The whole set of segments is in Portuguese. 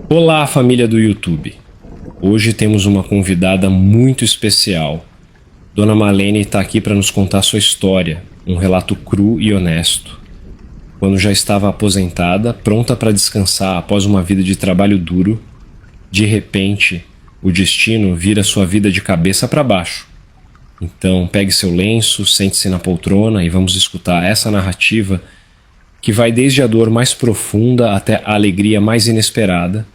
Olá, família do YouTube. Hoje temos uma convidada muito especial. Dona Marlene está aqui para nos contar sua história, um relato cru e honesto. Quando já estava aposentada, pronta para descansar após uma vida de trabalho duro, de repente, o destino vira sua vida de cabeça para baixo. Então, pegue seu lenço, sente-se na poltrona e vamos escutar essa narrativa que vai desde a dor mais profunda até a alegria mais inesperada.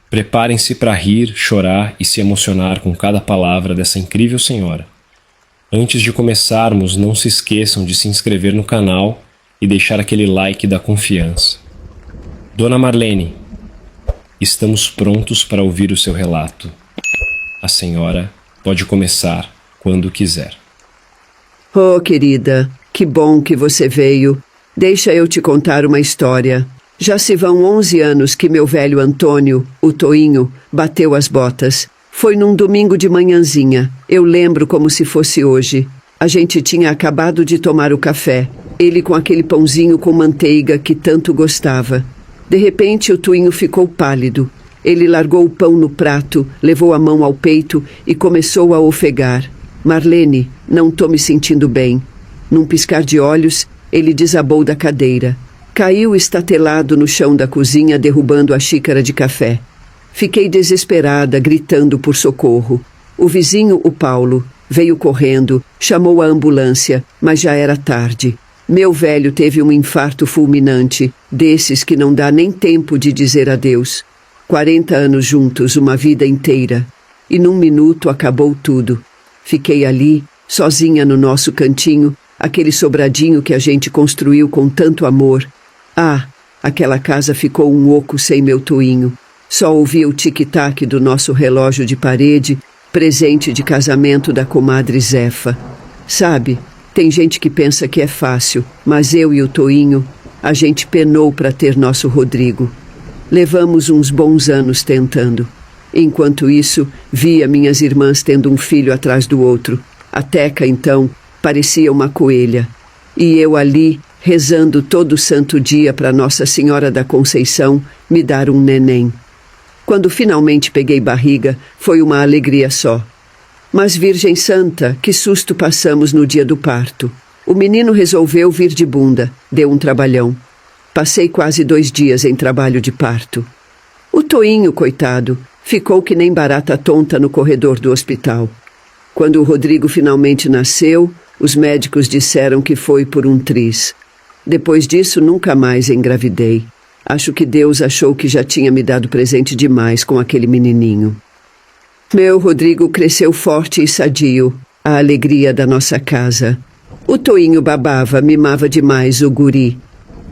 Preparem-se para rir, chorar e se emocionar com cada palavra dessa incrível senhora. Antes de começarmos, não se esqueçam de se inscrever no canal e deixar aquele like da confiança. Dona Marlene, estamos prontos para ouvir o seu relato. A senhora pode começar quando quiser. Oh, querida, que bom que você veio. Deixa eu te contar uma história. Já se vão 11 anos que meu velho Antônio, o Toinho, bateu as botas. Foi num domingo de manhãzinha. Eu lembro como se fosse hoje. A gente tinha acabado de tomar o café. Ele com aquele pãozinho com manteiga que tanto gostava. De repente, o Toinho ficou pálido. Ele largou o pão no prato, levou a mão ao peito e começou a ofegar. Marlene, não tô me sentindo bem. Num piscar de olhos, ele desabou da cadeira. Caiu estatelado no chão da cozinha, derrubando a xícara de café. Fiquei desesperada, gritando por socorro. O vizinho, o Paulo, veio correndo, chamou a ambulância, mas já era tarde. Meu velho teve um infarto fulminante, desses que não dá nem tempo de dizer adeus. 40 anos juntos, uma vida inteira. E num minuto acabou tudo. Fiquei ali, sozinha no nosso cantinho, aquele sobradinho que a gente construiu com tanto amor. Ah, aquela casa ficou um oco sem meu Toinho. Só ouvia o tic-tac do nosso relógio de parede, presente de casamento da comadre Zefa. Sabe, tem gente que pensa que é fácil, mas eu e o Toinho, a gente penou para ter nosso Rodrigo. Levamos uns bons anos tentando. Enquanto isso, via minhas irmãs tendo um filho atrás do outro. A Teca, então, parecia uma coelha. E eu ali, rezando todo santo dia para Nossa Senhora da Conceição me dar um neném. Quando finalmente peguei barriga, foi uma alegria só. Mas Virgem Santa, que susto passamos no dia do parto. O menino resolveu vir de bunda, deu um trabalhão. Passei quase 2 dias em trabalho de parto. O Toinho, coitado, ficou que nem barata tonta no corredor do hospital. Quando o Rodrigo finalmente nasceu, os médicos disseram que foi por um tris. Depois disso, nunca mais engravidei. Acho que Deus achou que já tinha me dado presente demais com aquele menininho. Meu Rodrigo cresceu forte e sadio, a alegria da nossa casa. O Toinho babava, mimava demais o guri.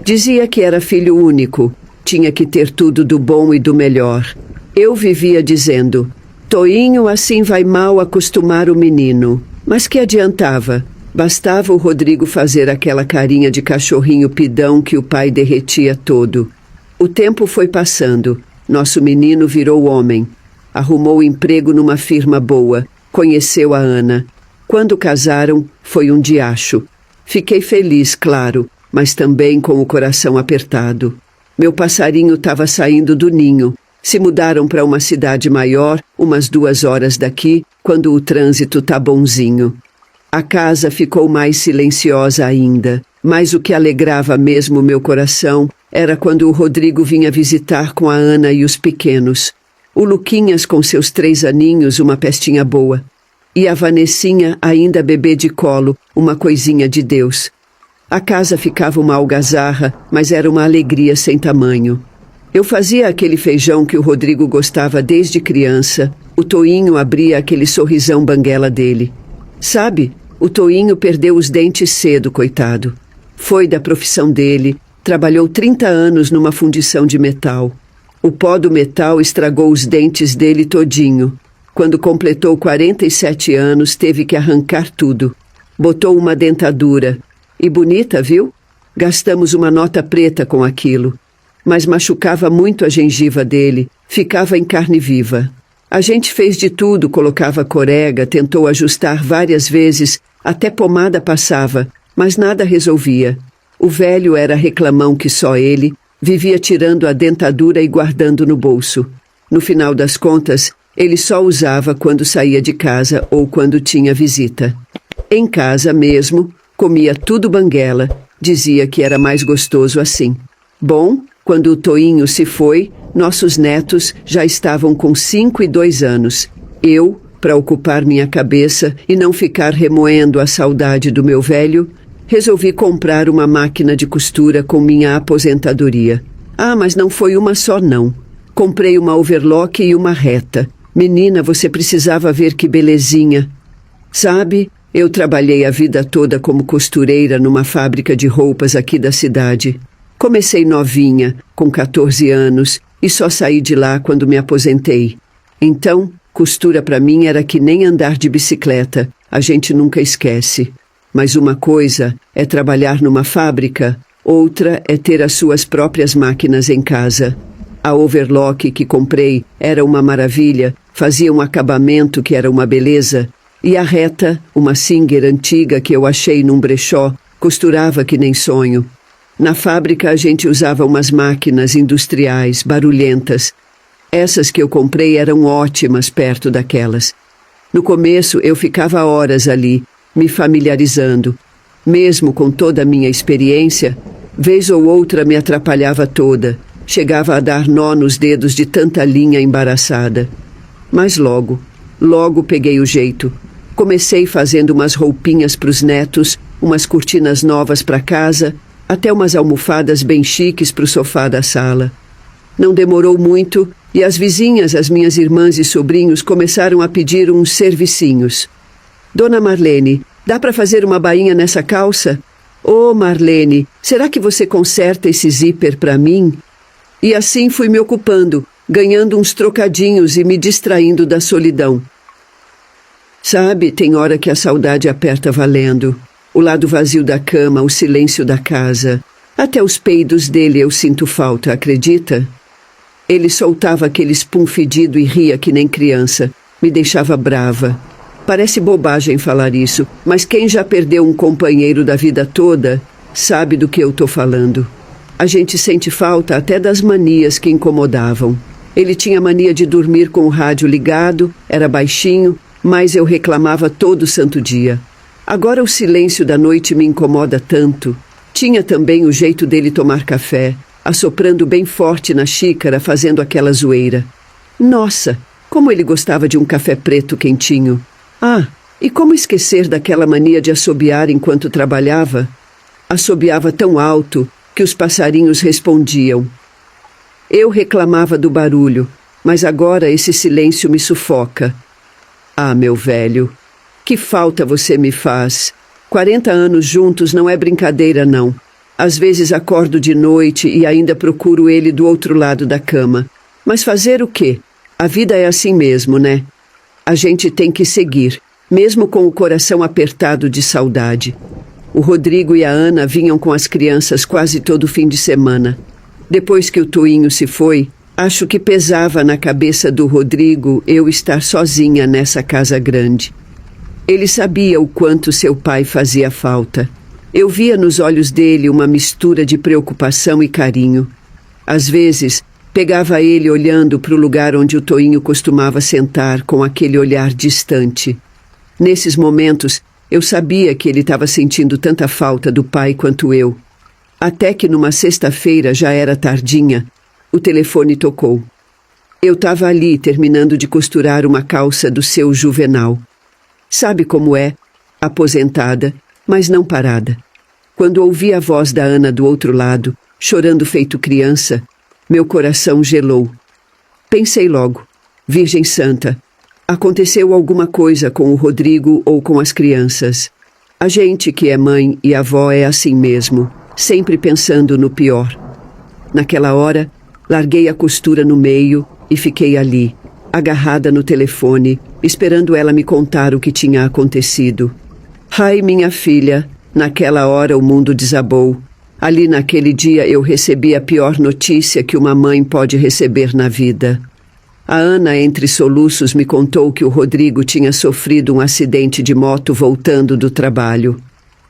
Dizia que era filho único, tinha que ter tudo do bom e do melhor. Eu vivia dizendo, Toinho assim vai mal acostumar o menino. Mas que adiantava? Bastava o Rodrigo fazer aquela carinha de cachorrinho pidão que o pai derretia todo. O tempo foi passando. Nosso menino virou homem. Arrumou emprego numa firma boa. Conheceu a Ana. Quando casaram, foi um diacho. Fiquei feliz, claro, mas também com o coração apertado. Meu passarinho estava saindo do ninho. Se mudaram para uma cidade maior, umas 2 horas daqui, quando o trânsito tá bonzinho. A casa ficou mais silenciosa ainda, mas o que alegrava mesmo meu coração era quando o Rodrigo vinha visitar com a Ana e os pequenos. O Luquinhas com seus 3 aninhos, uma pestinha boa. E a Vanessinha ainda bebê de colo, uma coisinha de Deus. A casa ficava uma algazarra, mas era uma alegria sem tamanho. Eu fazia aquele feijão que o Rodrigo gostava desde criança. O Toinho abria aquele sorrisão banguela dele. Sabe, o Toinho perdeu os dentes cedo, coitado. Foi da profissão dele, trabalhou 30 anos numa fundição de metal. O pó do metal estragou os dentes dele todinho. Quando completou 47 anos, teve que arrancar tudo. Botou uma dentadura. E bonita, viu? Gastamos uma nota preta com aquilo. Mas machucava muito a gengiva dele, ficava em carne viva. A gente fez de tudo, colocava corega, tentou ajustar várias vezes, até pomada passava, mas nada resolvia. O velho era reclamão que só ele, Vivia tirando a dentadura e guardando no bolso. No final das contas, ele só usava quando saía de casa ou quando tinha visita. Em casa mesmo, comia tudo banguela. Dizia que era mais gostoso assim. Bom, quando o Toinho se foi, nossos netos já estavam com 5 e 2 anos. Eu, para ocupar minha cabeça e não ficar remoendo a saudade do meu velho, resolvi comprar uma máquina de costura com minha aposentadoria. Ah, mas não foi uma só não. Comprei uma overlock e uma reta. Menina, você precisava ver que belezinha. Sabe, eu trabalhei a vida toda como costureira numa fábrica de roupas aqui da cidade. Comecei novinha, com 14 anos, e só saí de lá quando me aposentei. Então, costura para mim era que nem andar de bicicleta, a gente nunca esquece. Mas uma coisa é trabalhar numa fábrica, outra é ter as suas próprias máquinas em casa. A overlock que comprei era uma maravilha, fazia um acabamento que era uma beleza, e a reta, uma Singer antiga que eu achei num brechó, costurava que nem sonho. Na fábrica a gente usava umas máquinas industriais, barulhentas. Essas que eu comprei eram ótimas perto daquelas. No começo eu ficava horas ali, me familiarizando. Mesmo com toda a minha experiência, vez ou outra me atrapalhava toda. Chegava a dar nó nos dedos de tanta linha embaraçada. Mas logo peguei o jeito. Comecei fazendo umas roupinhas para os netos, umas cortinas novas para casa, até umas almofadas bem chiques para o sofá da sala. Não demorou muito e as vizinhas, as minhas irmãs e sobrinhos começaram a pedir uns servicinhos. Dona Marlene, dá para fazer uma bainha nessa calça? Ô, Marlene, será que você conserta esse zíper para mim? E assim fui me ocupando, ganhando uns trocadinhos e me distraindo da solidão. Sabe, tem hora que a saudade aperta valendo. O lado vazio da cama, o silêncio da casa. Até os peidos dele eu sinto falta, acredita? Ele soltava aquele espum fedido e ria que nem criança. Me deixava brava. Parece bobagem falar isso, mas quem já perdeu um companheiro da vida toda sabe do que eu tô falando. A gente sente falta até das manias que incomodavam. Ele tinha mania de dormir com o rádio ligado, era baixinho, mas eu reclamava todo santo dia. Agora o silêncio da noite me incomoda tanto. Tinha também o jeito dele tomar café, assoprando bem forte na xícara, fazendo aquela zoeira. Nossa, como ele gostava de um café preto quentinho. Ah, e como esquecer daquela mania de assobiar enquanto trabalhava? Assobiava tão alto que os passarinhos respondiam. Eu reclamava do barulho, mas agora esse silêncio me sufoca. Ah, meu velho, que falta você me faz. 40 anos juntos não é brincadeira, não. Às vezes acordo de noite e ainda procuro ele do outro lado da cama. Mas fazer o quê? A vida é assim mesmo, né? A gente tem que seguir, mesmo com o coração apertado de saudade. O Rodrigo e a Ana vinham com as crianças quase todo fim de semana. Depois que o Toinho se foi, acho que pesava na cabeça do Rodrigo eu estar sozinha nessa casa grande. Ele sabia o quanto seu pai fazia falta. Eu via nos olhos dele uma mistura de preocupação e carinho. Às vezes, pegava ele olhando para o lugar onde o Toinho costumava sentar com aquele olhar distante. Nesses momentos, eu sabia que ele estava sentindo tanta falta do pai quanto eu. Até que numa sexta-feira, já era tardinha, o telefone tocou. Eu estava ali terminando de costurar uma calça do seu Juvenal. Sabe como é? Aposentada, mas não parada. Quando ouvi a voz da Ana do outro lado, chorando feito criança, meu coração gelou. Pensei logo, Virgem Santa, aconteceu alguma coisa com o Rodrigo ou com as crianças. A gente que é mãe e avó é assim mesmo, sempre pensando no pior. Naquela hora, larguei a costura no meio e fiquei ali, agarrada no telefone, esperando ela me contar o que tinha acontecido. Ai, minha filha, naquela hora o mundo desabou. Ali naquele dia eu recebi a pior notícia que uma mãe pode receber na vida. A Ana, entre soluços, me contou que o Rodrigo tinha sofrido um acidente de moto voltando do trabalho.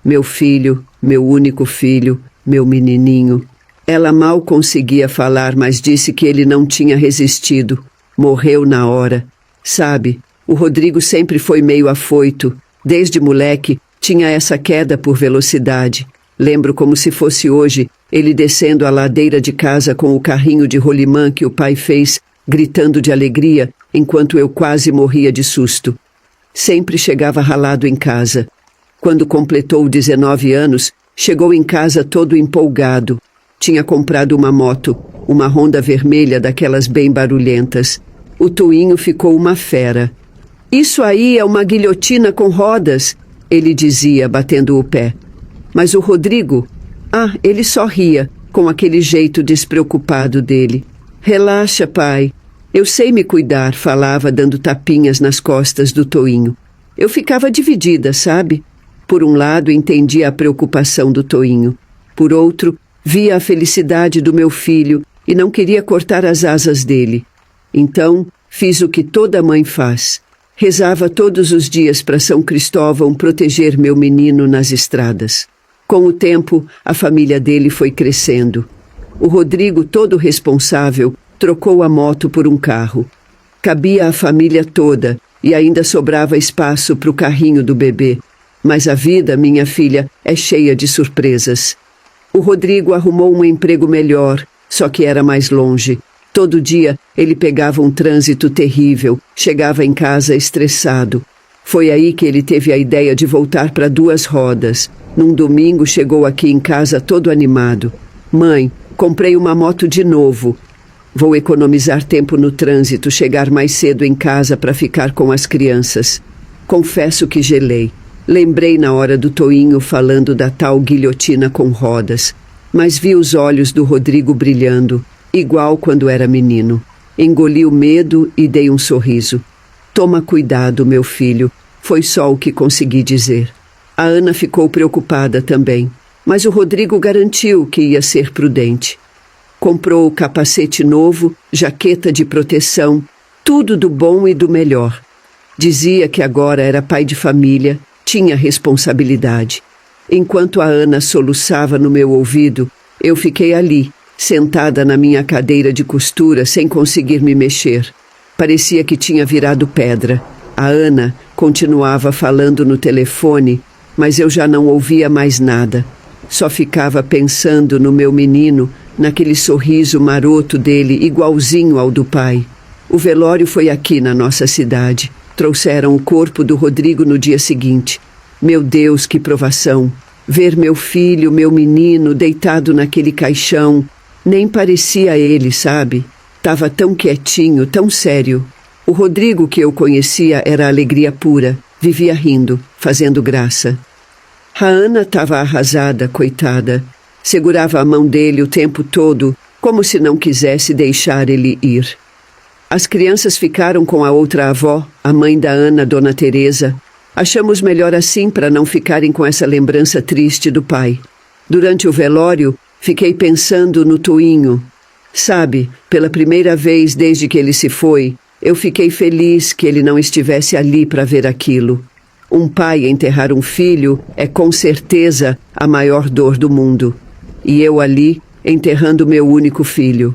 Meu filho, meu único filho, meu menininho. Ela mal conseguia falar, mas disse que ele não tinha resistido. Morreu na hora. Sabe, o Rodrigo sempre foi meio afoito. Desde moleque, tinha essa queda por velocidade. Lembro como se fosse hoje, ele descendo a ladeira de casa com o carrinho de rolimã que o pai fez, gritando de alegria, enquanto eu quase morria de susto. Sempre chegava ralado em casa. Quando completou 19 anos, chegou em casa todo empolgado. Tinha comprado uma moto, uma Honda vermelha daquelas bem barulhentas. O Toinho ficou uma fera. "Isso aí é uma guilhotina com rodas", ele dizia, batendo o pé. Mas o Rodrigo, ele só ria, com aquele jeito despreocupado dele. "Relaxa, pai. Eu sei me cuidar", falava, dando tapinhas nas costas do Toinho. Eu ficava dividida, sabe? Por um lado, entendia a preocupação do Toinho. Por outro, via a felicidade do meu filho e não queria cortar as asas dele. Então, fiz o que toda mãe faz. Rezava todos os dias para São Cristóvão proteger meu menino nas estradas. Com o tempo, a família dele foi crescendo. O Rodrigo, todo responsável, trocou a moto por um carro. Cabia a família toda e ainda sobrava espaço para o carrinho do bebê. Mas a vida, minha filha, é cheia de surpresas. O Rodrigo arrumou um emprego melhor, só que era mais longe. Todo dia ele pegava um trânsito terrível, chegava em casa estressado. Foi aí que ele teve a ideia de voltar para 2 rodas. Num domingo chegou aqui em casa todo animado. "Mãe, comprei uma moto de novo. Vou economizar tempo no trânsito, chegar mais cedo em casa para ficar com as crianças." Confesso que gelei. Lembrei na hora do Toinho falando da tal guilhotina com rodas, mas vi os olhos do Rodrigo brilhando, igual quando era menino. Engoli o medo e dei um sorriso. "Toma cuidado, meu filho", foi só o que consegui dizer. A Ana ficou preocupada também, mas o Rodrigo garantiu que ia ser prudente. Comprou capacete novo, jaqueta de proteção, tudo do bom e do melhor. Dizia que agora era pai de família, tinha responsabilidade. Enquanto a Ana soluçava no meu ouvido, eu fiquei ali, sentada na minha cadeira de costura, sem conseguir me mexer. Parecia que tinha virado pedra. A Ana continuava falando no telefone, mas eu já não ouvia mais nada. Só ficava pensando no meu menino, naquele sorriso maroto dele, igualzinho ao do pai. O velório foi aqui na nossa cidade. Trouxeram o corpo do Rodrigo no dia seguinte. Meu Deus, que provação! Ver meu filho, meu menino, deitado naquele caixão. Nem parecia ele, sabe? Tava tão quietinho, tão sério. O Rodrigo que eu conhecia era alegria pura. Vivia rindo, fazendo graça. A Ana estava arrasada, coitada. Segurava a mão dele o tempo todo, como se não quisesse deixar ele ir. As crianças ficaram com a outra avó, a mãe da Ana, Dona Teresa. Achamos melhor assim para não ficarem com essa lembrança triste do pai. Durante o velório, fiquei pensando no Toinho. Sabe, pela primeira vez desde que ele se foi, eu fiquei feliz que ele não estivesse ali para ver aquilo. Um pai enterrar um filho é com certeza a maior dor do mundo. E eu ali, enterrando meu único filho.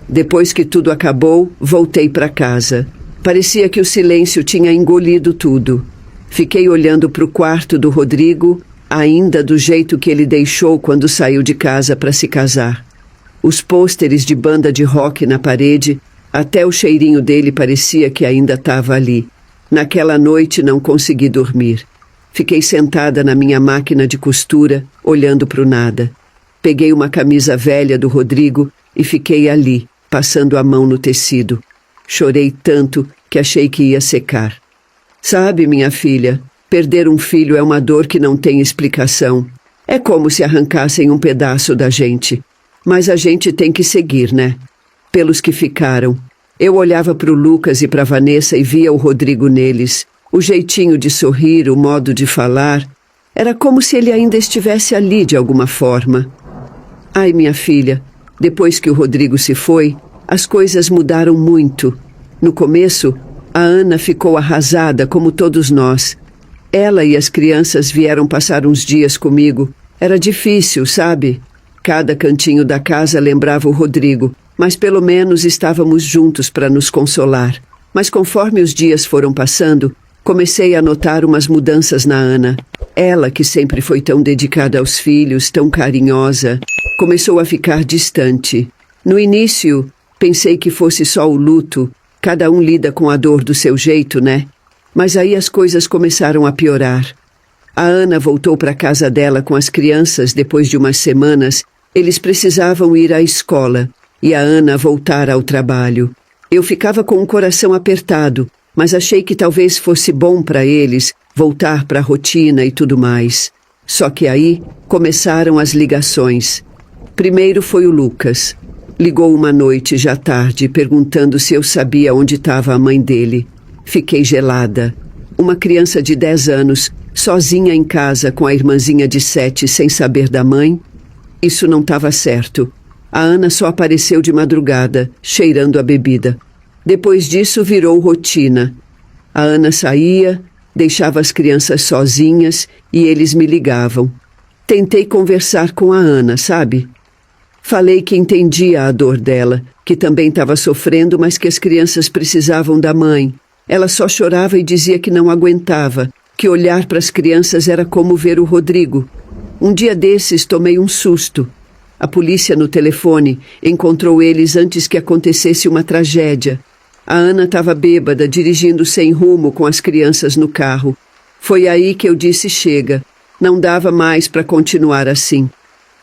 Depois que tudo acabou, voltei para casa. Parecia que o silêncio tinha engolido tudo. Fiquei olhando para o quarto do Rodrigo, ainda do jeito que ele deixou quando saiu de casa para se casar. Os pôsteres de banda de rock na parede, até o cheirinho dele parecia que ainda estava ali. Naquela noite não consegui dormir. Fiquei sentada na minha máquina de costura, olhando para o nada. Peguei uma camisa velha do Rodrigo e fiquei ali, passando a mão no tecido. Chorei tanto que achei que ia secar. Sabe, minha filha, perder um filho é uma dor que não tem explicação. É como se arrancassem um pedaço da gente. Mas a gente tem que seguir, né? Pelos que ficaram. Eu olhava para o Lucas e para a Vanessa e via o Rodrigo neles. O jeitinho de sorrir, o modo de falar. Era como se ele ainda estivesse ali de alguma forma. Ai, minha filha, depois que o Rodrigo se foi, as coisas mudaram muito. No começo, a Ana ficou arrasada, como todos nós. Ela e as crianças vieram passar uns dias comigo. Era difícil, sabe? Cada cantinho da casa lembrava o Rodrigo, mas pelo menos estávamos juntos para nos consolar. Mas conforme os dias foram passando, comecei a notar umas mudanças na Ana. Ela, que sempre foi tão dedicada aos filhos, tão carinhosa, começou a ficar distante. No início, pensei que fosse só o luto. Cada um lida com a dor do seu jeito, né? Mas aí as coisas começaram a piorar. A Ana voltou para a casa dela com as crianças depois de umas semanas. Eles precisavam ir à escola e a Ana voltar ao trabalho. Eu ficava com o coração apertado, mas achei que talvez fosse bom para eles voltar para a rotina e tudo mais. Só que aí começaram as ligações. Primeiro foi o Lucas. Ligou uma noite já tarde, perguntando se eu sabia onde estava a mãe dele. Fiquei gelada. Uma criança de 10 anos, sozinha em casa com a irmãzinha de 7, sem saber da mãe? Isso não estava certo. A Ana só apareceu de madrugada, cheirando a bebida. Depois disso virou rotina. A Ana saía, deixava as crianças sozinhas e eles me ligavam. Tentei conversar com a Ana, sabe? Falei que entendia a dor dela, que também estava sofrendo, mas que as crianças precisavam da mãe. Ela só chorava e dizia que não aguentava, que olhar para as crianças era como ver o Rodrigo. Um dia desses tomei um susto. A polícia no telefone encontrou eles antes que acontecesse uma tragédia. A Ana estava bêbada, dirigindo sem rumo com as crianças no carro. Foi aí que eu disse chega. Não dava mais para continuar assim.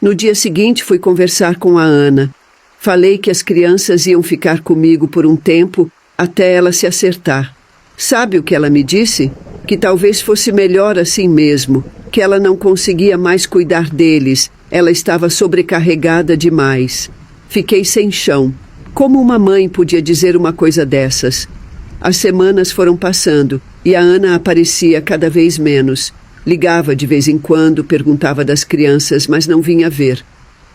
No dia seguinte fui conversar com a Ana. Falei que as crianças iam ficar comigo por um tempo até ela se acertar. Sabe o que ela me disse? Que talvez fosse melhor assim mesmo, que ela não conseguia mais cuidar deles. Ela estava sobrecarregada demais. Fiquei sem chão. Como uma mãe podia dizer uma coisa dessas? As semanas foram passando e a Ana aparecia cada vez menos. Ligava de vez em quando, perguntava das crianças, mas não vinha ver.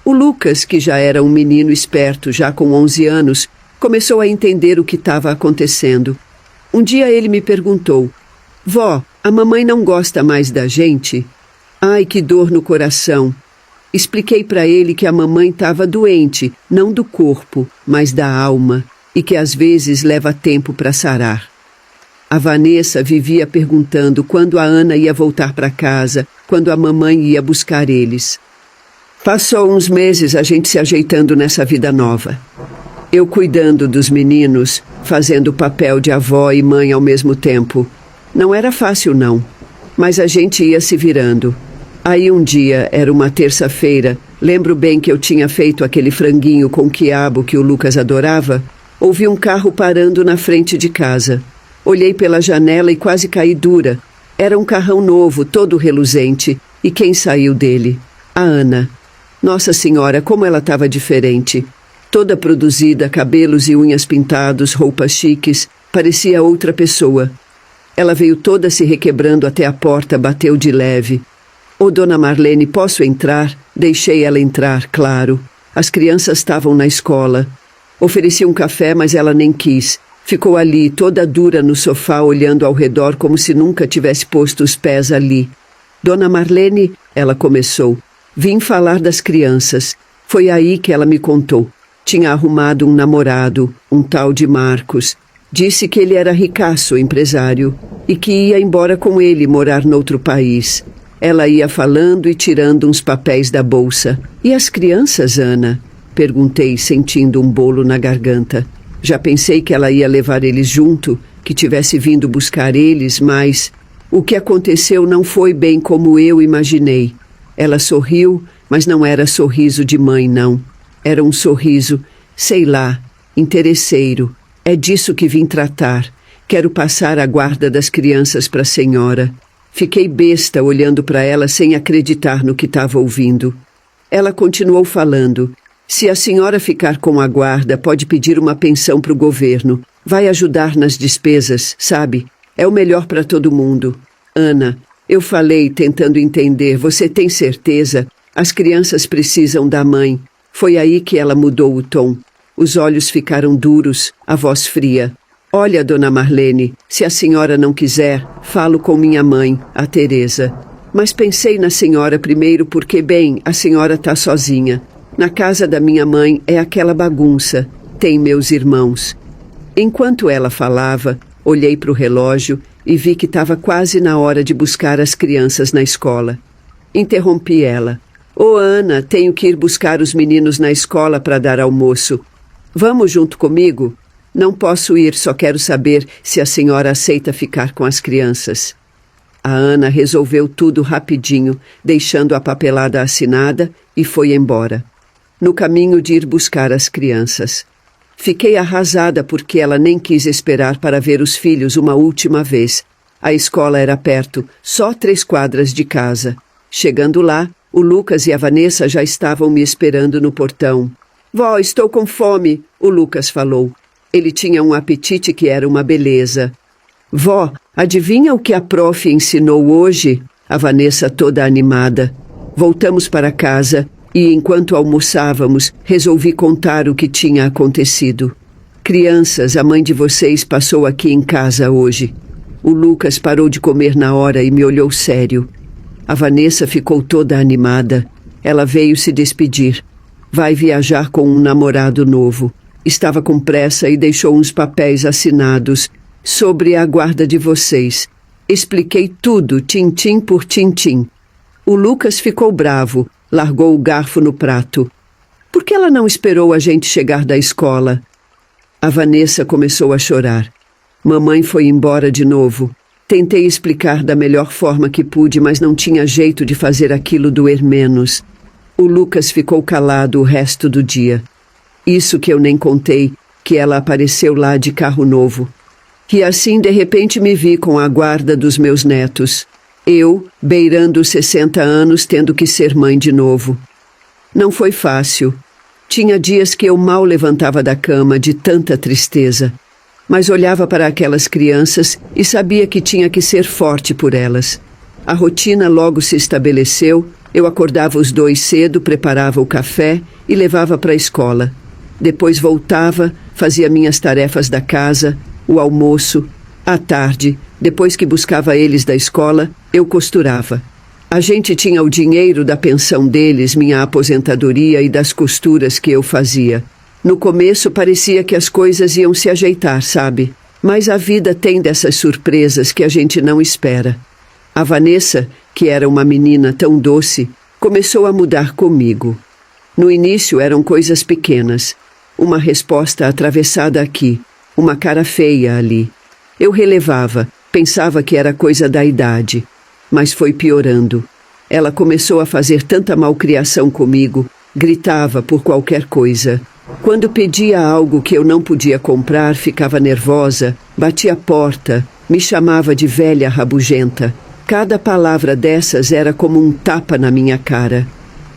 O Lucas, que já era um menino esperto, já com 11 anos, começou a entender o que estava acontecendo. Um dia ele me perguntou: Vó, a mamãe não gosta mais da gente? Ai, que dor no coração. Expliquei para ele que a mamãe estava doente, não do corpo, mas da alma, e que às vezes leva tempo para sarar. A Vanessa vivia perguntando quando a Ana ia voltar para casa, quando a mamãe ia buscar eles. Passou uns meses a gente se ajeitando nessa vida nova. Eu cuidando dos meninos, fazendo o papel de avó e mãe ao mesmo tempo. Não era fácil, não, mas a gente ia se virando. Aí um dia, era uma terça-feira, lembro bem que eu tinha feito aquele franguinho com quiabo que o Lucas adorava. Ouvi um carro parando na frente de casa. Olhei pela janela e quase caí dura. Era um carrão novo, todo reluzente. E quem saiu dele? A Ana. Nossa Senhora, como ela estava diferente. Toda produzida, cabelos e unhas pintados, roupas chiques. Parecia outra pessoa. Ela veio toda se requebrando até a porta, bateu de leve. Ô, dona Marlene, posso entrar? Deixei ela entrar, claro. As crianças estavam na escola. Ofereci um café, mas ela nem quis. Ficou ali, toda dura no sofá, olhando ao redor como se nunca tivesse posto os pés ali. Dona Marlene, ela começou. Vim falar das crianças. Foi aí que ela me contou. Tinha arrumado um namorado, um tal de Marcos. Disse que ele era ricaço, empresário, e que ia embora com ele morar noutro país. Ela ia falando e tirando uns papéis da bolsa. E as crianças, Ana? Perguntei, sentindo um bolo na garganta. Já pensei que ela ia levar eles junto, que tivesse vindo buscar eles, mas o que aconteceu não foi bem como eu imaginei. Ela sorriu, mas não era sorriso de mãe, não. Era um sorriso, sei lá, interesseiro. É disso que vim tratar. Quero passar a guarda das crianças para a senhora. Fiquei besta olhando para ela sem acreditar no que estava ouvindo. Ela continuou falando. Se a senhora ficar com a guarda, pode pedir uma pensão para o governo. Vai ajudar nas despesas, sabe? É o melhor para todo mundo. Ana, eu falei tentando entender. Você tem certeza? As crianças precisam da mãe. Foi aí que ela mudou o tom. Os olhos ficaram duros, a voz fria. Olha, dona Marlene, se a senhora não quiser, falo com minha mãe, a Teresa. Mas pensei na senhora primeiro porque, bem, a senhora está sozinha. Na casa da minha mãe é aquela bagunça. Tem meus irmãos. Enquanto ela falava, olhei para o relógio e vi que estava quase na hora de buscar as crianças na escola. Interrompi ela. Ô Ana, tenho que ir buscar os meninos na escola para dar almoço. Vamos junto comigo? Não posso ir, só quero saber se a senhora aceita ficar com as crianças. A Ana resolveu tudo rapidinho, deixando a papelada assinada e foi embora. No caminho de ir buscar as crianças. Fiquei arrasada porque ela nem quis esperar para ver os filhos uma última vez. A escola era perto, só 3 quadras de casa. Chegando lá, o Lucas e a Vanessa já estavam me esperando no portão. Vó, estou com fome, o Lucas falou. Ele tinha um apetite que era uma beleza. Vó, adivinha o que a prof ensinou hoje? A Vanessa toda animada. Voltamos para casa e, enquanto almoçávamos, resolvi contar o que tinha acontecido. Crianças, a mãe de vocês passou aqui em casa hoje. O Lucas parou de comer na hora e me olhou sério. A Vanessa ficou toda animada. Ela veio se despedir. Vai viajar com um namorado novo. Estava com pressa e deixou uns papéis assinados sobre a guarda de vocês. Expliquei tudo, tintim por tintim. O Lucas ficou bravo, largou o garfo no prato. Por que ela não esperou a gente chegar da escola? A Vanessa começou a chorar. Mamãe foi embora de novo. Tentei explicar da melhor forma que pude, mas não tinha jeito de fazer aquilo doer menos. O Lucas ficou calado o resto do dia. Isso que eu nem contei, que ela apareceu lá de carro novo. E assim, de repente, me vi com a guarda dos meus netos. Eu, beirando os 60 anos, tendo que ser mãe de novo. Não foi fácil. Tinha dias que eu mal levantava da cama de tanta tristeza. Mas olhava para aquelas crianças e sabia que tinha que ser forte por elas. A rotina logo se estabeleceu. Eu acordava os 2 cedo, preparava o café e levava para a escola. Depois voltava, fazia minhas tarefas da casa, o almoço. À tarde, depois que buscava eles da escola, eu costurava. A gente tinha o dinheiro da pensão deles, minha aposentadoria e das costuras que eu fazia. No começo parecia que as coisas iam se ajeitar, sabe? Mas a vida tem dessas surpresas que a gente não espera. A Vanessa, que era uma menina tão doce, começou a mudar comigo. No início eram coisas pequenas. Uma resposta atravessada aqui, uma cara feia ali. Eu relevava, pensava que era coisa da idade. Mas foi piorando. Ela começou a fazer tanta malcriação comigo, gritava por qualquer coisa. Quando pedia algo que eu não podia comprar, ficava nervosa, batia a porta, me chamava de velha rabugenta. Cada palavra dessas era como um tapa na minha cara.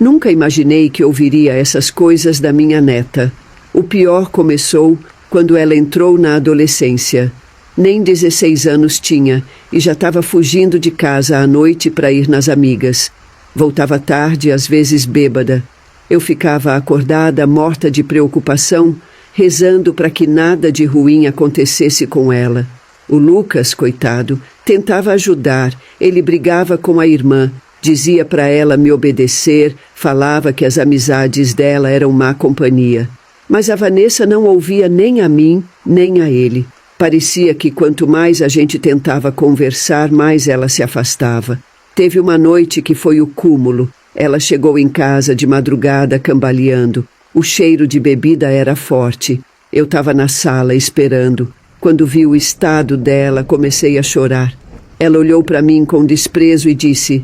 Nunca imaginei que ouviria essas coisas da minha neta. O pior começou quando ela entrou na adolescência. Nem 16 anos tinha e já estava fugindo de casa à noite para ir nas amigas. Voltava tarde, às vezes bêbada. Eu ficava acordada, morta de preocupação, rezando para que nada de ruim acontecesse com ela. O Lucas, coitado, tentava ajudar. Ele brigava com a irmã, dizia para ela me obedecer, falava que as amizades dela eram má companhia. Mas a Vanessa não ouvia nem a mim, nem a ele. Parecia que quanto mais a gente tentava conversar, mais ela se afastava. Teve uma noite que foi o cúmulo. Ela chegou em casa de madrugada cambaleando. O cheiro de bebida era forte. Eu estava na sala esperando. Quando vi o estado dela, comecei a chorar. Ela olhou para mim com desprezo e disse: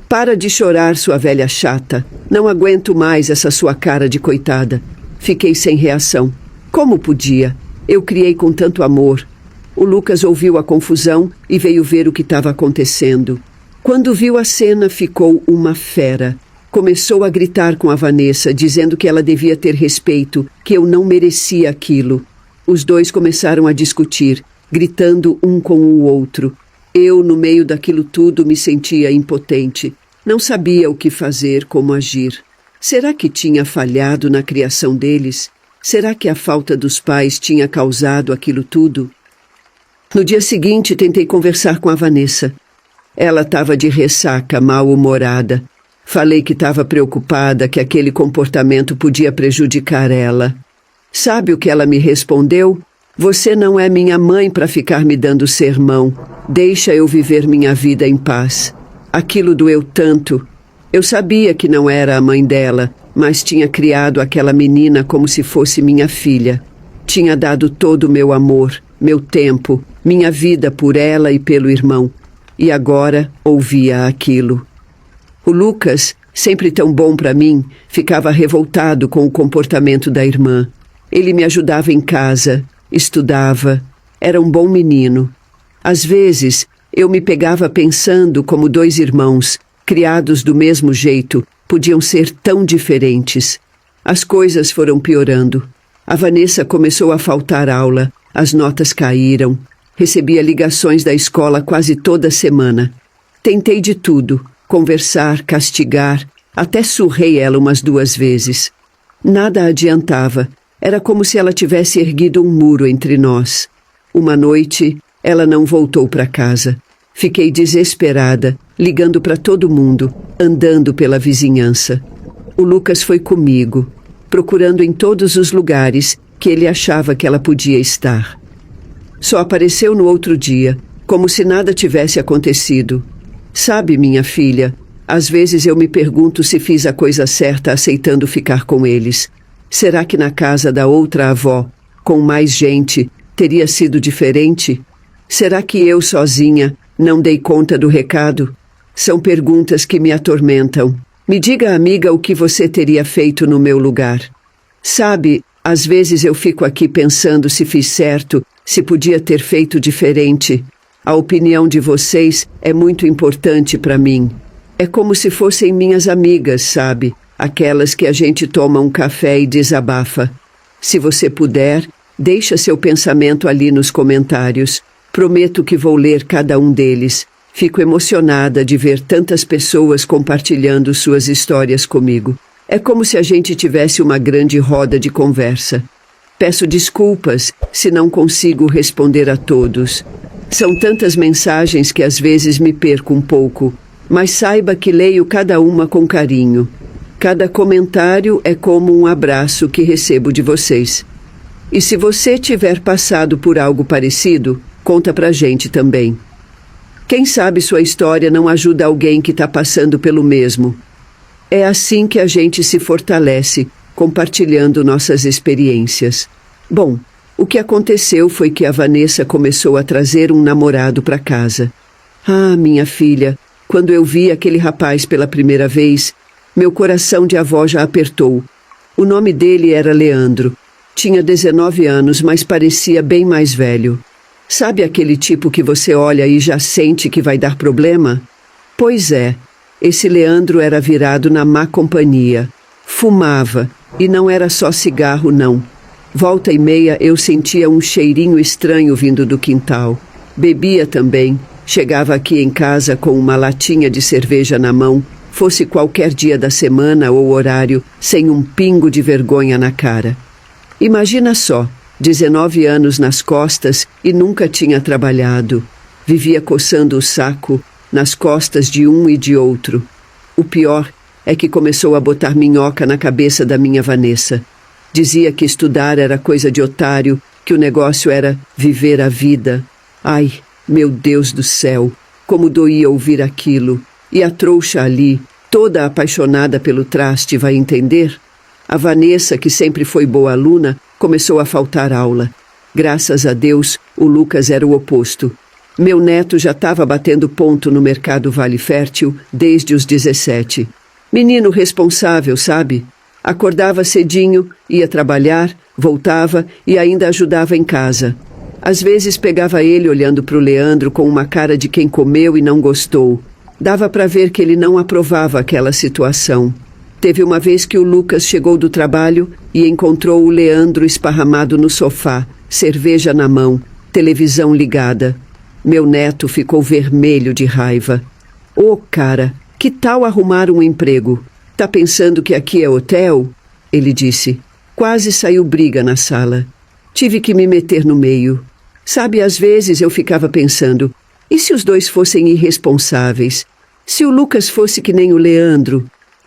"Para de chorar, sua velha chata. Não aguento mais essa sua cara de coitada." Fiquei sem reação. Como podia? Eu criei com tanto amor. O Lucas ouviu a confusão e veio ver o que estava acontecendo. Quando viu a cena, ficou uma fera. Começou a gritar com a Vanessa, dizendo que ela devia ter respeito, que eu não merecia aquilo. Os dois começaram a discutir, gritando um com o outro. Eu, no meio daquilo tudo, me sentia impotente. Não sabia o que fazer, como agir. Será que tinha falhado na criação deles? Será que a falta dos pais tinha causado aquilo tudo? No dia seguinte, tentei conversar com a Vanessa. Ela estava de ressaca, mal-humorada. Falei que estava preocupada, que aquele comportamento podia prejudicar ela. Sabe o que ela me respondeu? Você não é minha mãe para ficar me dando sermão. Deixa eu viver minha vida em paz. Aquilo doeu tanto. Eu sabia que não era a mãe dela, mas tinha criado aquela menina como se fosse minha filha. Tinha dado todo o meu amor, meu tempo, minha vida por ela e pelo irmão. E agora ouvia aquilo. O Lucas, sempre tão bom para mim, ficava revoltado com o comportamento da irmã. Ele me ajudava em casa, estudava, era um bom menino. Às vezes, eu me pegava pensando como dois irmãos, criados do mesmo jeito, podiam ser tão diferentes. As coisas foram piorando. A Vanessa começou a faltar aula, as notas caíram. Recebia ligações da escola quase toda semana. Tentei de tudo, conversar, castigar, até surrei ela umas 2 vezes. Nada adiantava, era como se ela tivesse erguido um muro entre nós. Uma noite, ela não voltou para casa. Fiquei desesperada, ligando para todo mundo, andando pela vizinhança. O Lucas foi comigo, procurando em todos os lugares que ele achava que ela podia estar. Só apareceu no outro dia, como se nada tivesse acontecido. Sabe, minha filha, às vezes eu me pergunto se fiz a coisa certa aceitando ficar com eles. Será que na casa da outra avó, com mais gente, teria sido diferente? Será que eu sozinha não dei conta do recado? São perguntas que me atormentam. Me diga, amiga, o que você teria feito no meu lugar. Sabe, às vezes eu fico aqui pensando se fiz certo, se podia ter feito diferente. A opinião de vocês é muito importante para mim. É como se fossem minhas amigas, sabe? Aquelas que a gente toma um café e desabafa. Se você puder, deixa seu pensamento ali nos comentários. Prometo que vou ler cada um deles. Fico emocionada de ver tantas pessoas compartilhando suas histórias comigo. É como se a gente tivesse uma grande roda de conversa. Peço desculpas se não consigo responder a todos. São tantas mensagens que às vezes me perco um pouco, mas saiba que leio cada uma com carinho. Cada comentário é como um abraço que recebo de vocês. E se você tiver passado por algo parecido, conta pra gente também. Quem sabe sua história não ajuda alguém que está passando pelo mesmo. É assim que a gente se fortalece, compartilhando nossas experiências. Bom, o que aconteceu foi que a Vanessa começou a trazer um namorado para casa. Ah, minha filha, quando eu vi aquele rapaz pela primeira vez, meu coração de avó já apertou. O nome dele era Leandro. Tinha 19 anos, mas parecia bem mais velho. Sabe aquele tipo que você olha e já sente que vai dar problema? Pois é, esse Leandro era virado na má companhia. Fumava, e não era só cigarro, não. Volta e meia eu sentia um cheirinho estranho vindo do quintal. Bebia também. Chegava aqui em casa com uma latinha de cerveja na mão, fosse qualquer dia da semana ou horário, sem um pingo de vergonha na cara. Imagina só, 19 anos nas costas e nunca tinha trabalhado. Vivia coçando o saco nas costas de um e de outro. O pior é que começou a botar minhoca na cabeça da minha Vanessa. Dizia que estudar era coisa de otário, que o negócio era viver a vida. Ai, meu Deus do céu, como doía ouvir aquilo. E a trouxa ali, toda apaixonada pelo traste, vai entender? A Vanessa, que sempre foi boa aluna, começou a faltar aula. Graças a Deus, o Lucas era o oposto. Meu neto já estava batendo ponto no mercado Vale Fértil desde os 17. Menino responsável, sabe? Acordava cedinho, ia trabalhar, voltava e ainda ajudava em casa. Às vezes pegava ele olhando para o Leandro com uma cara de quem comeu e não gostou. Dava para ver que ele não aprovava aquela situação. Teve uma vez que o Lucas chegou do trabalho e encontrou o Leandro esparramado no sofá, cerveja na mão, televisão ligada. Meu neto ficou vermelho de raiva. Ô, cara, que tal arrumar um emprego? Tá pensando que aqui é hotel? Ele disse. Quase saiu briga na sala. Tive que me meter no meio. Sabe, às vezes eu ficava pensando, e se os dois fossem irresponsáveis? Se o Lucas fosse que nem o Leandro,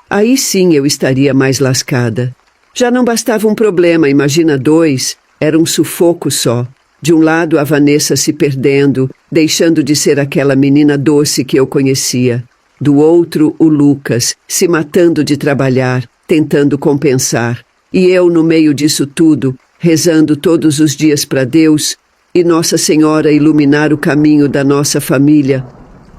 aí sim eu estaria mais lascada. Já não bastava um problema, imagina dois. Era um sufoco só. De um lado, a Vanessa se perdendo, deixando de ser aquela menina doce que eu conhecia. Do outro, o Lucas, se matando de trabalhar, tentando compensar. E eu, no meio disso tudo, rezando todos os dias para Deus e Nossa Senhora iluminar o caminho da nossa família.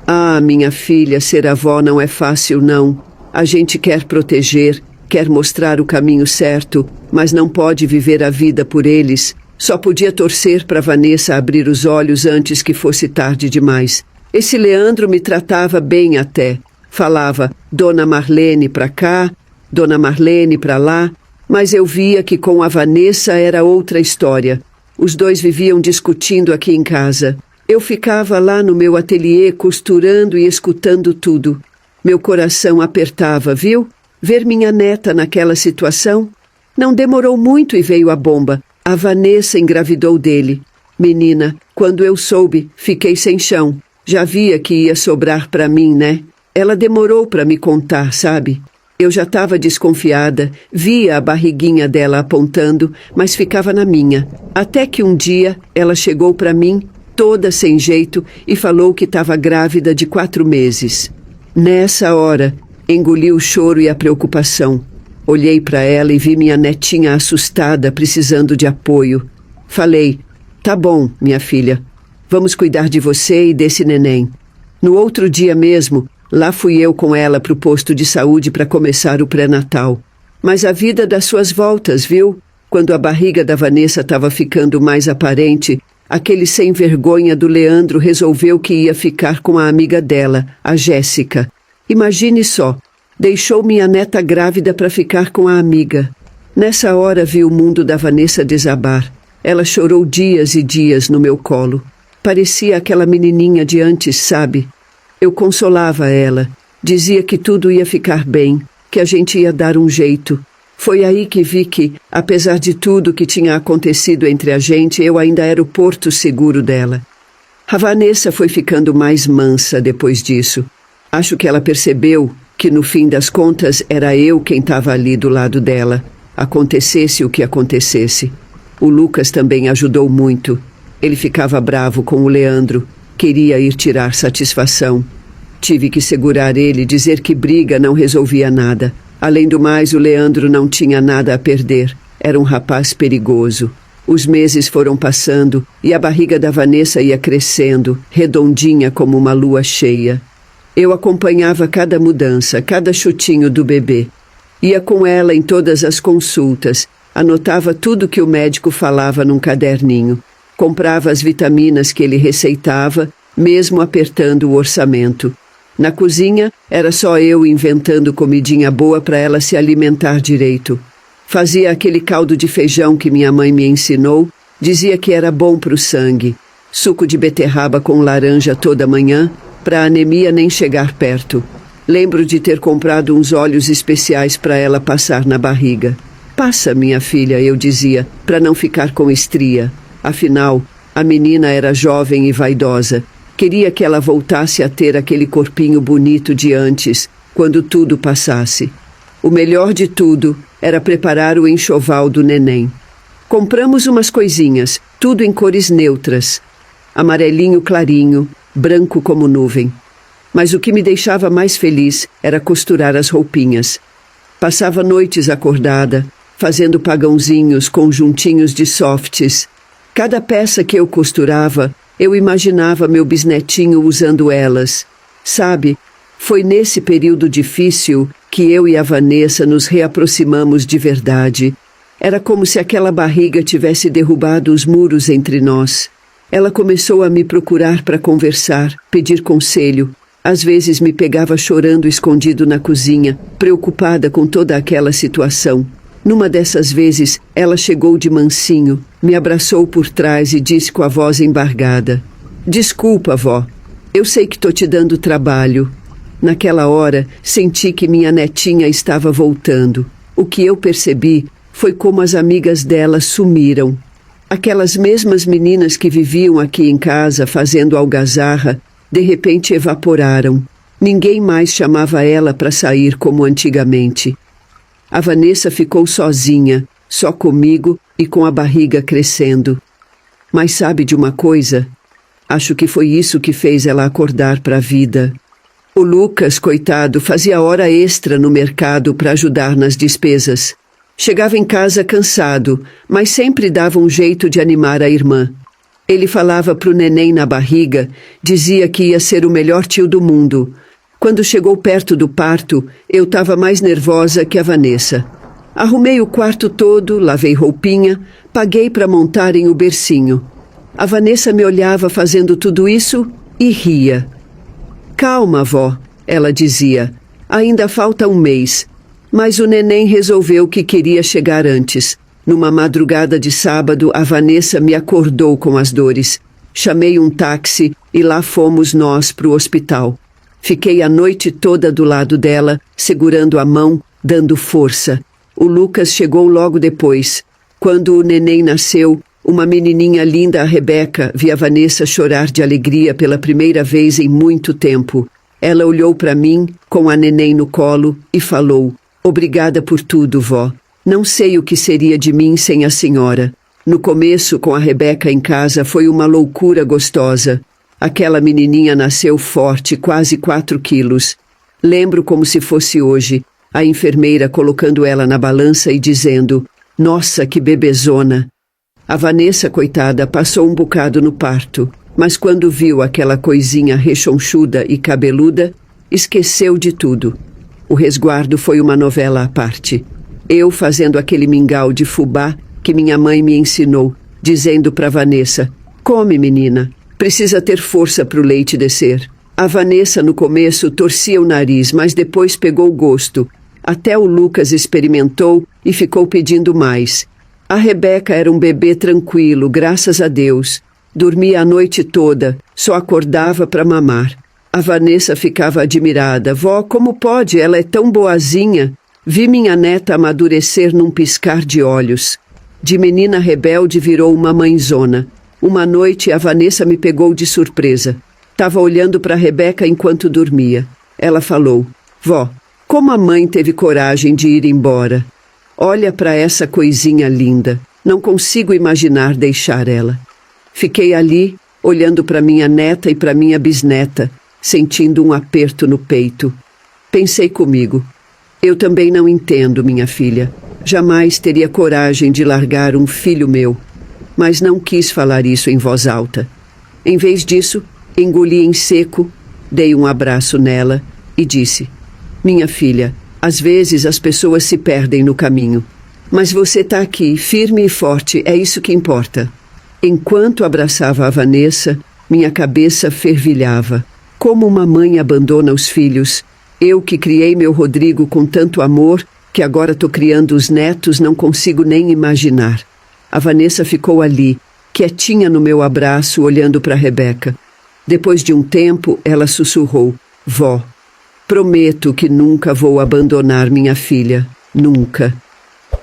Ah, minha filha, ser avó não é fácil, não. A gente quer proteger, quer mostrar o caminho certo, mas não pode viver a vida por eles. Só podia torcer para Vanessa abrir os olhos antes que fosse tarde demais. Esse Leandro me tratava bem até. Falava, Dona Marlene para cá, Dona Marlene para lá, mas eu via que com a Vanessa era outra história. Os dois viviam discutindo aqui em casa. Eu ficava lá no meu ateliê costurando e escutando tudo. Meu coração apertava, viu? Ver minha neta naquela situação. Não demorou muito e veio a bomba. A Vanessa engravidou dele. Menina, quando eu soube, fiquei sem chão. Já via que ia sobrar para mim, né? Ela demorou para me contar, sabe? Eu já estava desconfiada, via a barriguinha dela apontando, mas ficava na minha. Até que um dia ela chegou para mim, toda sem jeito, e falou que estava grávida de 4 meses. Nessa hora, engoli o choro e a preocupação. Olhei para ela e vi minha netinha assustada, precisando de apoio. Falei, tá bom, minha filha, vamos cuidar de você e desse neném. No outro dia mesmo, lá fui eu com ela para o posto de saúde para começar o pré-natal. Mas a vida dá suas voltas, viu? Quando a barriga da Vanessa estava ficando mais aparente, aquele sem vergonha do Leandro resolveu que ia ficar com a amiga dela, a Jéssica. Imagine só. Deixou minha neta grávida para ficar com a amiga. Nessa hora vi o mundo da Vanessa desabar. Ela chorou dias e dias no meu colo. Parecia aquela menininha de antes, sabe? Eu consolava ela. Dizia que tudo ia ficar bem, que a gente ia dar um jeito. Foi aí que vi que, apesar de tudo que tinha acontecido entre a gente, eu ainda era o porto seguro dela. A Vanessa foi ficando mais mansa depois disso. Acho que ela percebeu que no fim das contas era eu quem estava ali do lado dela, acontecesse o que acontecesse. O Lucas também ajudou muito. Ele ficava bravo com o Leandro, queria ir tirar satisfação. Tive que segurar ele e dizer que briga não resolvia nada. Além do mais, o Leandro não tinha nada a perder. Era um rapaz perigoso. Os meses foram passando e a barriga da Vanessa ia crescendo, redondinha como uma lua cheia. Eu acompanhava cada mudança, cada chutinho do bebê. Ia com ela em todas as consultas, anotava tudo que o médico falava num caderninho. Comprava as vitaminas que ele receitava, mesmo apertando o orçamento. Na cozinha, era só eu inventando comidinha boa para ela se alimentar direito. Fazia aquele caldo de feijão que minha mãe me ensinou, dizia que era bom para o sangue. Suco de beterraba com laranja toda manhã, para a anemia nem chegar perto. Lembro de ter comprado uns óleos especiais para ela passar na barriga. Passa, minha filha, eu dizia, para não ficar com estria. Afinal, a menina era jovem e vaidosa. Queria que ela voltasse a ter aquele corpinho bonito de antes, quando tudo passasse. O melhor de tudo era preparar o enxoval do neném. Compramos umas coisinhas, tudo em cores neutras. Amarelinho clarinho, branco como nuvem. Mas o que me deixava mais feliz era costurar as roupinhas. Passava noites acordada, fazendo pagãozinhos, conjuntinhos de softs. Cada peça que eu costurava, eu imaginava meu bisnetinho usando elas. Sabe, foi nesse período difícil que eu e a Vanessa nos reaproximamos de verdade. Era como se aquela barriga tivesse derrubado os muros entre nós. Ela começou a me procurar para conversar, pedir conselho. Às vezes me pegava chorando escondido na cozinha, preocupada com toda aquela situação. Numa dessas vezes, ela chegou de mansinho, me abraçou por trás e disse com a voz embargada: "Desculpa, vó. Eu sei que estou te dando trabalho." Naquela hora, senti que minha netinha estava voltando. O que eu percebi foi como as amigas dela sumiram. Aquelas mesmas meninas que viviam aqui em casa fazendo algazarra, de repente evaporaram. Ninguém mais chamava ela para sair como antigamente. A Vanessa ficou sozinha, só comigo e com a barriga crescendo. Mas sabe de uma coisa? Acho que foi isso que fez ela acordar para a vida. O Lucas, coitado, fazia hora extra no mercado para ajudar nas despesas. Chegava em casa cansado, mas sempre dava um jeito de animar a irmã. Ele falava pro neném na barriga, dizia que ia ser o melhor tio do mundo. Quando chegou perto do parto, eu estava mais nervosa que a Vanessa. Arrumei o quarto todo, lavei roupinha, paguei para montarem o bercinho. A Vanessa me olhava fazendo tudo isso e ria. Calma, vó, ela dizia. Ainda falta um mês. Mas o neném resolveu que queria chegar antes. Numa madrugada de sábado, a Vanessa me acordou com as dores. Chamei um táxi e lá fomos nós para o hospital. Fiquei a noite toda do lado dela, segurando a mão, dando força. O Lucas chegou logo depois. Quando o neném nasceu, uma menininha linda, a Rebeca, vi a Vanessa chorar de alegria pela primeira vez em muito tempo. Ela olhou para mim, com a neném no colo, e falou: "Obrigada por tudo, vó. Não sei o que seria de mim sem a senhora. No começo, com a Rebeca em casa, foi uma loucura gostosa. Aquela menininha nasceu forte, quase 4 quilos. Lembro como se fosse hoje, a enfermeira colocando ela na balança e dizendo: 'Nossa, que bebezona!' A Vanessa, coitada, passou um bocado no parto, mas quando viu aquela coisinha rechonchuda e cabeluda, esqueceu de tudo. O resguardo foi uma novela à parte. Eu fazendo aquele mingau de fubá que minha mãe me ensinou, dizendo para Vanessa: 'Come, menina, precisa ter força para o leite descer.' A Vanessa no começo torcia o nariz, mas depois pegou gosto. Até o Lucas experimentou e ficou pedindo mais. A Rebeca era um bebê tranquilo, graças a Deus. Dormia a noite toda, só acordava para mamar. A Vanessa ficava admirada. "Vó, como pode? Ela é tão boazinha." Vi minha neta amadurecer num piscar de olhos. De menina rebelde virou uma mãezona. Uma noite a Vanessa me pegou de surpresa. Estava olhando para a Rebeca enquanto dormia. Ela falou: "Vó, como a mãe teve coragem de ir embora? Olha para essa coisinha linda. Não consigo imaginar deixar ela." Fiquei ali, olhando para minha neta e para minha bisneta, sentindo um aperto no peito. Pensei comigo: eu também não entendo, minha filha. Jamais teria coragem de largar um filho meu. Mas não quis falar isso em voz alta. Em vez disso, engoli em seco, dei um abraço nela e disse: "Minha filha, às vezes as pessoas se perdem no caminho. Mas você está aqui, firme e forte, é isso que importa." Enquanto abraçava a Vanessa, minha cabeça fervilhava. Como uma mãe abandona os filhos? Eu que criei meu Rodrigo com tanto amor, que agora estou criando os netos, não consigo nem imaginar. A Vanessa ficou ali, quietinha no meu abraço, olhando para Rebeca. Depois de um tempo, ela sussurrou: "Vó, prometo que nunca vou abandonar minha filha. Nunca."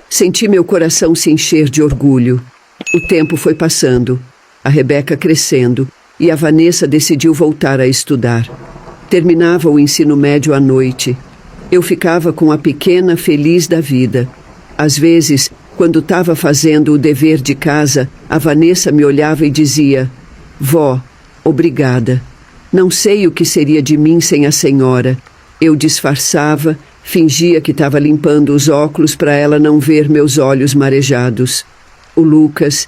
Senti meu coração se encher de orgulho. O tempo foi passando, a Rebeca crescendo, e a Vanessa decidiu voltar a estudar. Terminava o ensino médio à noite. Eu ficava com a pequena feliz da vida. Às vezes, quando estava fazendo o dever de casa, a Vanessa me olhava e dizia: "Vó, obrigada. Não sei o que seria de mim sem a senhora." Eu disfarçava, fingia que estava limpando os óculos para ela não ver meus olhos marejados. O Lucas,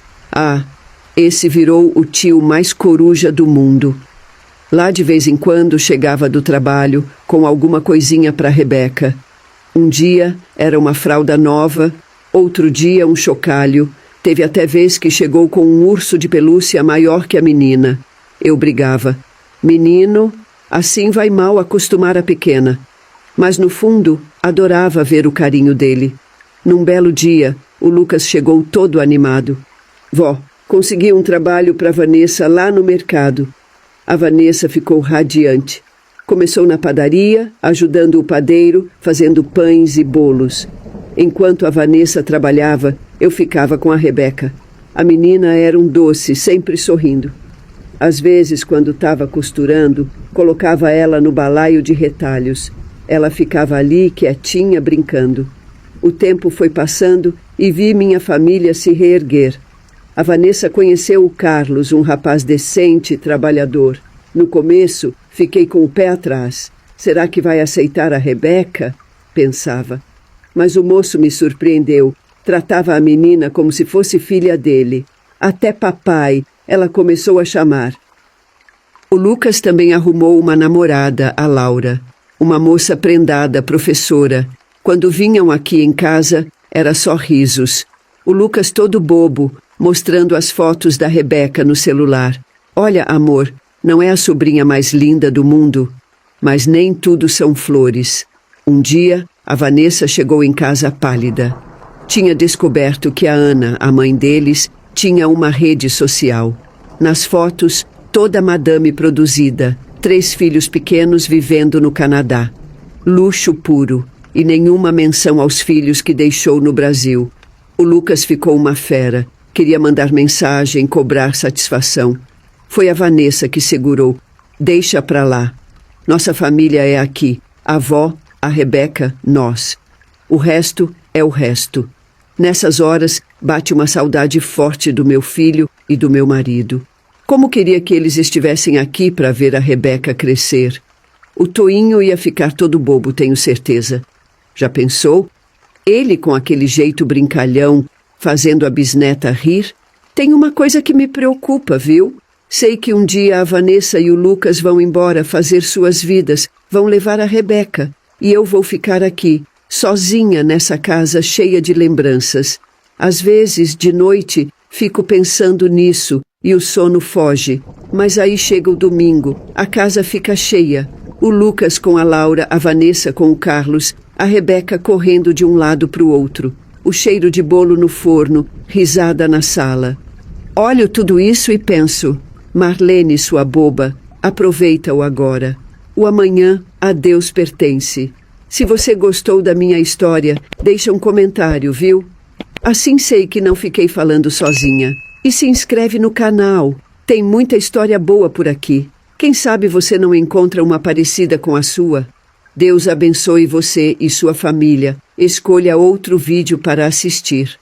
esse virou o tio mais coruja do mundo. Lá de vez em quando chegava do trabalho com alguma coisinha para Rebeca. Um dia era uma fralda nova, outro dia um chocalho. Teve até vez que chegou com um urso de pelúcia maior que a menina. Eu brigava: "Menino, assim vai mal acostumar a pequena." Mas no fundo, adorava ver o carinho dele. Num belo dia, o Lucas chegou todo animado. "Vó, consegui um trabalho para Vanessa lá no mercado." A Vanessa ficou radiante. Começou na padaria, ajudando o padeiro, fazendo pães e bolos. Enquanto a Vanessa trabalhava, eu ficava com a Rebeca. A menina era um doce, sempre sorrindo. Às vezes, quando estava costurando, colocava ela no balaio de retalhos. Ela ficava ali, quietinha, brincando. O tempo foi passando e vi minha família se reerguer. A Vanessa conheceu o Carlos, um rapaz decente e trabalhador. No começo, fiquei com o pé atrás. Será que vai aceitar a Rebeca? Pensava. Mas o moço me surpreendeu. Tratava a menina como se fosse filha dele. Até papai, ela começou a chamar. O Lucas também arrumou uma namorada, a Laura. Uma moça prendada, professora. Quando vinham aqui em casa, era só risos. O Lucas todo bobo, mostrando as fotos da Rebeca no celular. Olha, amor, não é a sobrinha mais linda do mundo? Mas nem tudo são flores. Um dia, a Vanessa chegou em casa pálida. Tinha descoberto que a Ana, a mãe deles, tinha uma rede social. Nas fotos, toda madame produzida, 3 filhos pequenos vivendo no Canadá. Luxo puro, e nenhuma menção aos filhos que deixou no Brasil. O Lucas ficou uma fera, queria mandar mensagem, cobrar satisfação. Foi a Vanessa que segurou. Deixa pra lá. Nossa família é aqui. A avó, a Rebeca, nós. O resto é o resto. Nessas horas, bate uma saudade forte do meu filho e do meu marido. Como queria que eles estivessem aqui para ver a Rebeca crescer. O Toinho ia ficar todo bobo, tenho certeza. Já pensou? Ele com aquele jeito brincalhão, fazendo a bisneta rir. Tem uma coisa que me preocupa, viu? Sei que um dia a Vanessa e o Lucas vão embora fazer suas vidas, vão levar a Rebeca. E eu vou ficar aqui, sozinha nessa casa cheia de lembranças. Às vezes, de noite, fico pensando nisso e o sono foge. Mas aí chega o domingo, a casa fica cheia. O Lucas com a Laura, a Vanessa com o Carlos, a Rebeca correndo de um lado para o outro. O cheiro de bolo no forno, risada na sala. Olho tudo isso e penso, Marlene, sua boba, aproveita-o agora. O amanhã a Deus pertence. Se você gostou da minha história, deixa um comentário, viu? Assim sei que não fiquei falando sozinha. E se inscreve no canal. Tem muita história boa por aqui. Quem sabe você não encontra uma parecida com a sua? Deus abençoe você e sua família. Escolha outro vídeo para assistir.